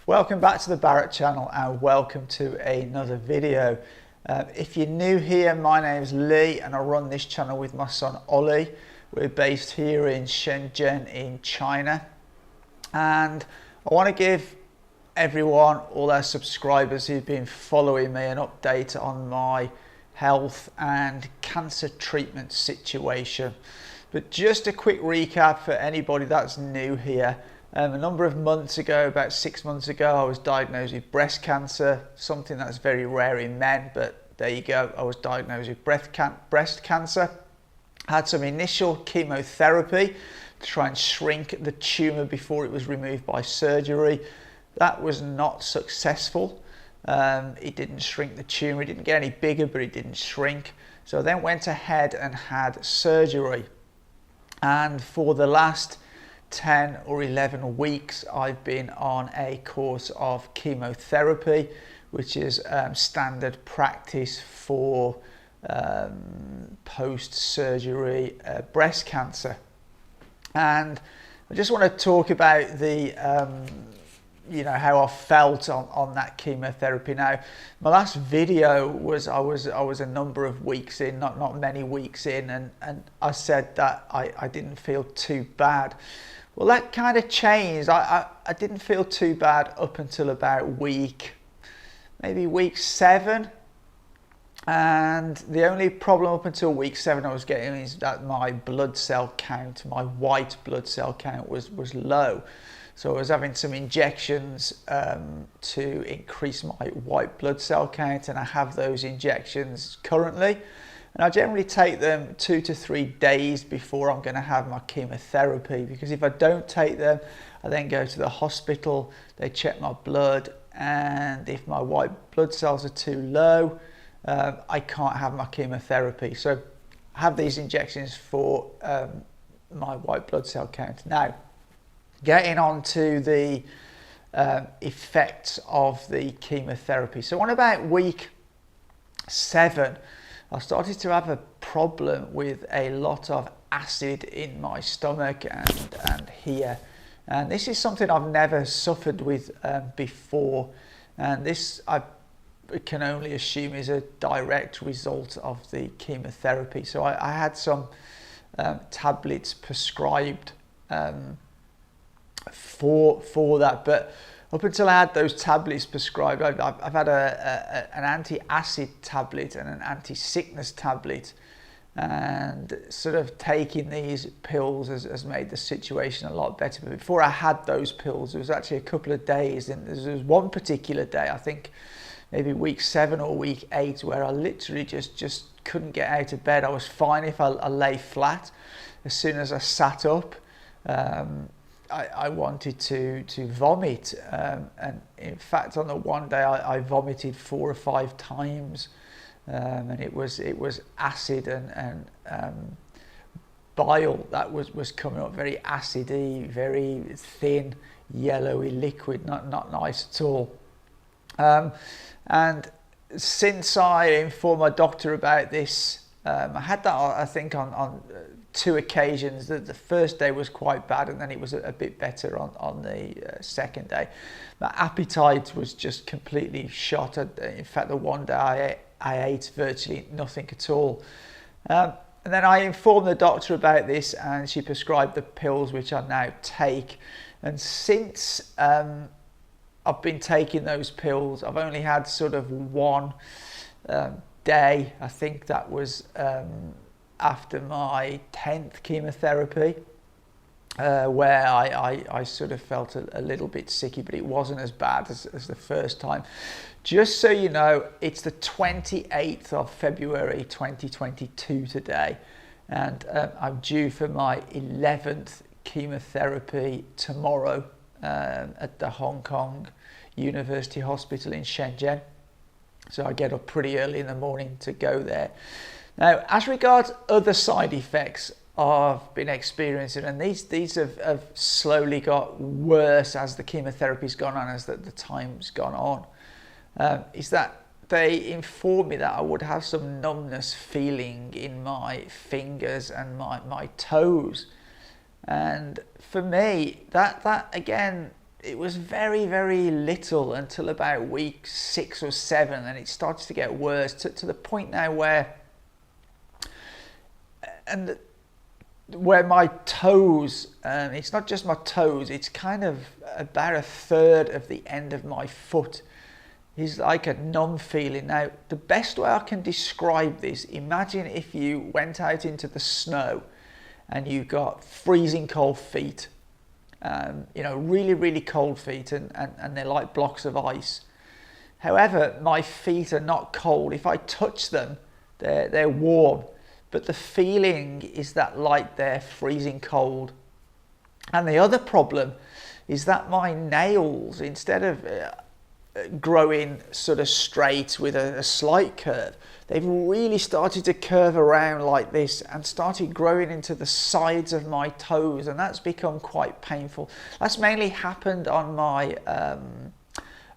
Welcome back to the Barrett channel and welcome to another video. If you're new here, my name is Lee and I run this channel with my son Ollie. We're based here in Shenzhen in China, and I want to give everyone, all our subscribers who've been following me, an update on my health and cancer treatment situation. But just a quick recap for anybody that's new here. A number of months ago, about 6 months ago, I was diagnosed with breast cancer, something that's very rare in men, but there you go, I was diagnosed with breast cancer. I had some initial chemotherapy to try and shrink the tumour before it was removed by surgery. That was not successful. It didn't shrink the tumour, it didn't get any bigger, but it didn't shrink. So I then went ahead and had surgery. And for the last 10 or 11 weeks, I've been on a course of chemotherapy, which is standard practice for post-surgery breast cancer. And I just want to talk about the how I felt on that chemotherapy. Now, my last video was I was a number of weeks in, not many weeks in, and I said that I didn't feel too bad. Well, that kind of changed. I didn't feel too bad up until about maybe week 7. And the only problem up until week 7 I was getting is that my blood cell count, my white blood cell count was low. So I was having some injections to increase my white blood cell count, and I have those injections currently. And I generally take them 2 to 3 days before I'm going to have my chemotherapy, because if I don't take them, I then go to the hospital, they check my blood, and if my white blood cells are too low, I can't have my chemotherapy. So I have these injections for my white blood cell count. Now, getting on to the effects of the chemotherapy. So on about week 7, I started to have a problem with a lot of acid in my stomach and here. And this is something I've never suffered with before. And this, I can only assume, is a direct result of the chemotherapy. So I had some tablets prescribed for that, but up until I had those tablets prescribed, I've had an anti-acid tablet and an anti-sickness tablet, and sort of taking these pills has made the situation a lot better. But before I had those pills, there was actually a couple of days, and there was one particular day, I think maybe week 7 or week 8, where I literally just couldn't get out of bed. I was fine if I lay flat. As soon as I sat up, I wanted to vomit, and in fact on the one day I vomited 4 or 5 times, and it was acid and bile that was coming up, very acidy, very thin, yellowy liquid, not nice at all. And since I informed my doctor about this, I had that, I think, on 2 occasions. The first day was quite bad, and then it was a bit better on the second day. My appetite was just completely shot. In fact, the one day I ate virtually nothing at all. And then I informed the doctor about this, and she prescribed the pills, which I now take. And since I've been taking those pills, I've only had sort of one day, I think that was after my 10th chemotherapy, where I sort of felt a little bit sicky, but it wasn't as bad as the first time. Just so you know, it's the 28th of February 2022 today, and I'm due for my 11th chemotherapy tomorrow at the Hong Kong University Hospital in Shenzhen. So I get up pretty early in the morning to go there. Now, as regards other side effects I've been experiencing, and these have slowly got worse as the chemotherapy's gone on, as the time's gone on, is that they informed me that I would have some numbness feeling in my fingers and my toes. And for me, that again, it was very, very little until about week 6 or 7, and it started to get worse to the point now where my toes, it's not just my toes, it's kind of about a third of the end of my foot is like a numb feeling. Now, the best way I can describe this, imagine if you went out into the snow and you got freezing cold feet, really, really cold feet, and they're like blocks of ice. However, my feet are not cold. If I touch them, they're warm, but the feeling is that like they're freezing cold. And the other problem is that my nails, instead of growing sort of straight with a slight curve, they've really started to curve around like this and started growing into the sides of my toes, and that's become quite painful. That's mainly happened on my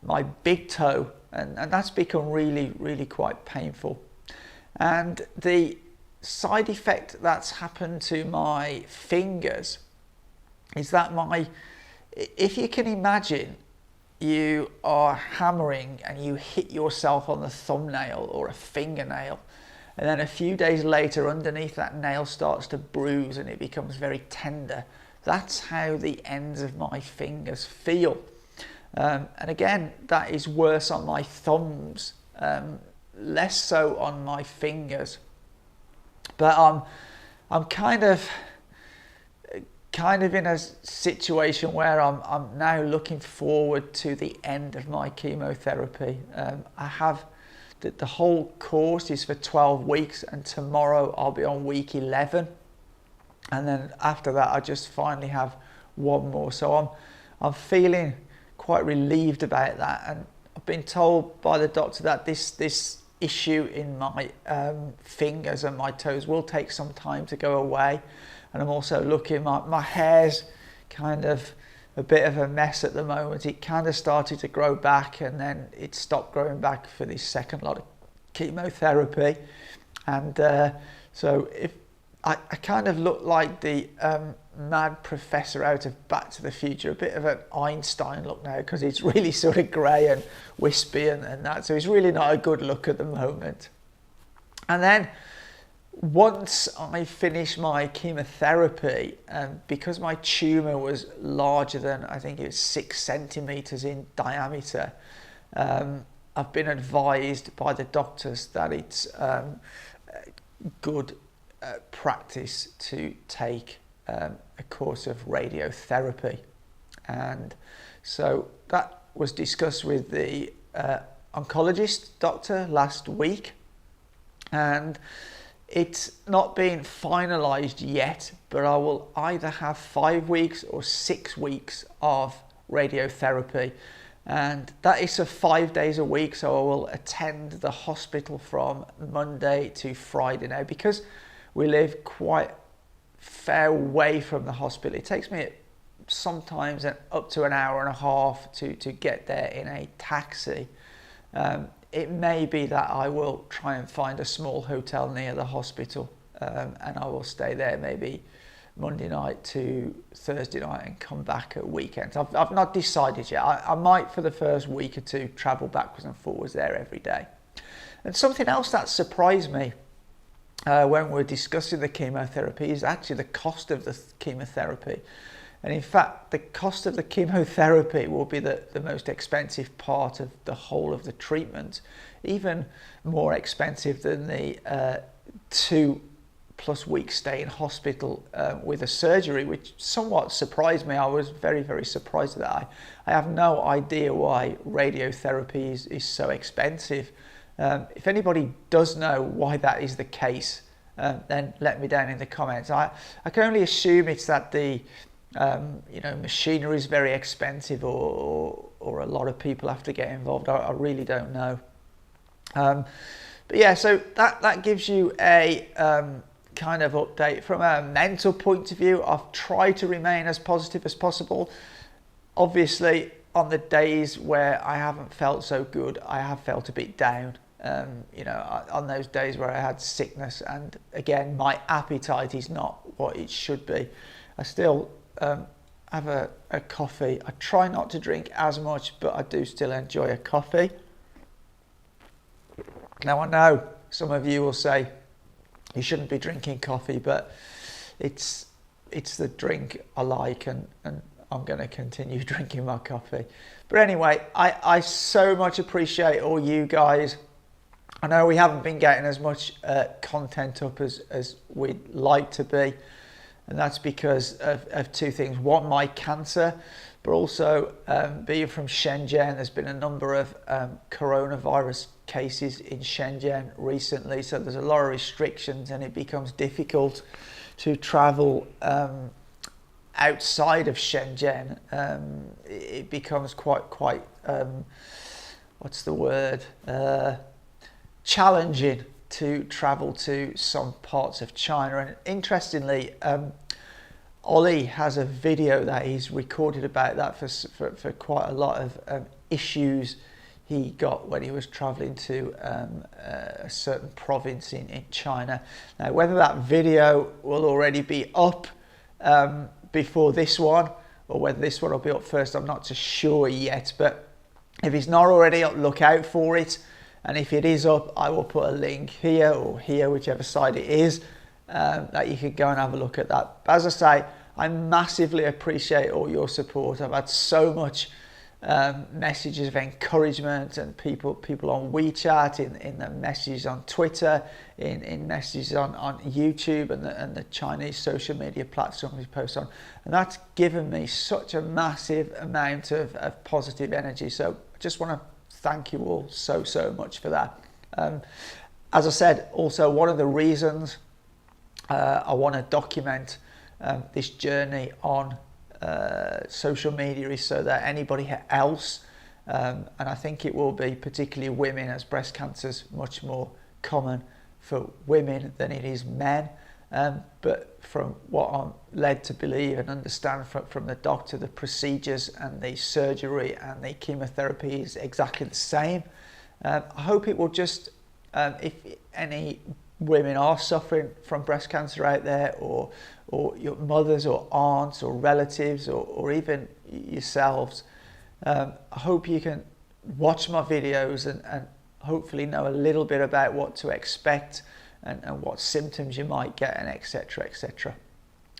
my big toe, and that's become really, really quite painful. And the side effect that's happened to my fingers is that if you can imagine, you are hammering and you hit yourself on the thumbnail or a fingernail, and then a few days later underneath that nail starts to bruise and it becomes very tender. That's how the ends of my fingers feel. And again, that is worse on my thumbs, less so on my fingers. But I'm kind of in a situation where I'm now looking forward to the end of my chemotherapy. I have the whole course is for 12 weeks, and tomorrow I'll be on week 11, and then after that I just finally have one more. So I'm feeling quite relieved about that, and I've been told by the doctor that this issue in my fingers and my toes will take some time to go away. And I'm also looking, my hair's kind of a bit of a mess at the moment. It kind of started to grow back, and then it stopped growing back for this second lot of chemotherapy. And so if I kind of look like the mad professor out of Back to the Future, a bit of an Einstein look now, because it's really sort of grey and wispy and that. So it's really not a good look at the moment. And then once I finished my chemotherapy, because my tumour was larger than, I think it was 6 centimetres in diameter, I've been advised by the doctors that it's good practice to take a course of radiotherapy. And so that was discussed with the oncologist doctor last week, and it's not been finalised yet, but I will either have 5 weeks or 6 weeks of radiotherapy, and that is for 5 days a week. So I will attend the hospital from Monday to Friday. Now, because we live quite far away from the hospital, it takes me sometimes up to an hour and a half to get there in a taxi. It may be that I will try and find a small hotel near the hospital, and I will stay there maybe Monday night to Thursday night and come back at weekends. I've not decided yet. I might, for the first week or two, travel backwards and forwards there every day. And something else that surprised me when we were discussing the chemotherapy is actually the cost of the chemotherapy. And in fact, the cost of the chemotherapy will be the most expensive part of the whole of the treatment, even more expensive than the 2+ week stay in hospital with a surgery, which somewhat surprised me. I was very, very surprised at that. I have no idea why radiotherapy is so expensive. If anybody does know why that is the case, then let me down in the comments. I can only assume it's that the machinery is very expensive, or a lot of people have to get involved. I really don't know. But yeah, so that gives you a kind of update from a mental point of view. I've tried to remain as positive as possible. Obviously, on the days where I haven't felt so good, I have felt a bit down. On those days where I had sickness, and again, my appetite is not what it should be. I still have a coffee. I try not to drink as much, but I do still enjoy a coffee. Now I know some of you will say you shouldn't be drinking coffee, but it's the drink I like, and I'm going to continue drinking my coffee. But anyway, I so much appreciate all you guys. I know we haven't been getting as much content up as we'd like to be, and that's because of two things. One, my cancer, but also being from Shenzhen, there's been a number of coronavirus cases in Shenzhen recently, so there's a lot of restrictions and it becomes difficult to travel outside of Shenzhen. It becomes quite what's the word? Challenging to travel to some parts of China. And interestingly, Ollie has a video that he's recorded about that for quite a lot of issues he got when he was traveling to a certain province in China. Now, whether that video will already be up before this one, or whether this one will be up first, I'm not too sure yet. But if it's not already up, look out for it. And if it is up, I will put a link here or here, whichever side it is, that you can go and have a look at that. But as I say, I massively appreciate all your support. I've had so much messages of encouragement, and people on WeChat, in the messages on Twitter, in messages on YouTube and the Chinese social media platforms we post on. And that's given me such a massive amount of positive energy. So I just want to thank you all so much for that. As I said, also one of the reasons I want to document this journey on social media is so that anybody else, and I think it will be particularly women, as breast cancer is much more common for women than it is men, but from what I'm led to believe and understand from the doctor, the procedures and the surgery and the chemotherapy is exactly the same. I hope it will just, if any women are suffering from breast cancer out there, or your mothers or aunts or relatives, or even yourselves, I hope you can watch my videos and hopefully know a little bit about what to expect and what symptoms you might get, and etc. etc.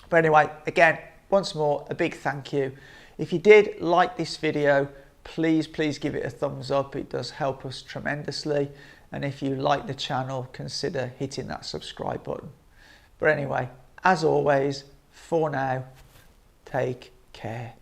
But anyway, again, once more, a big thank you. If you did like this video, please give it a thumbs up. It does help us tremendously. And if you like the channel, consider hitting that subscribe button. But anyway, as always, for now, take care.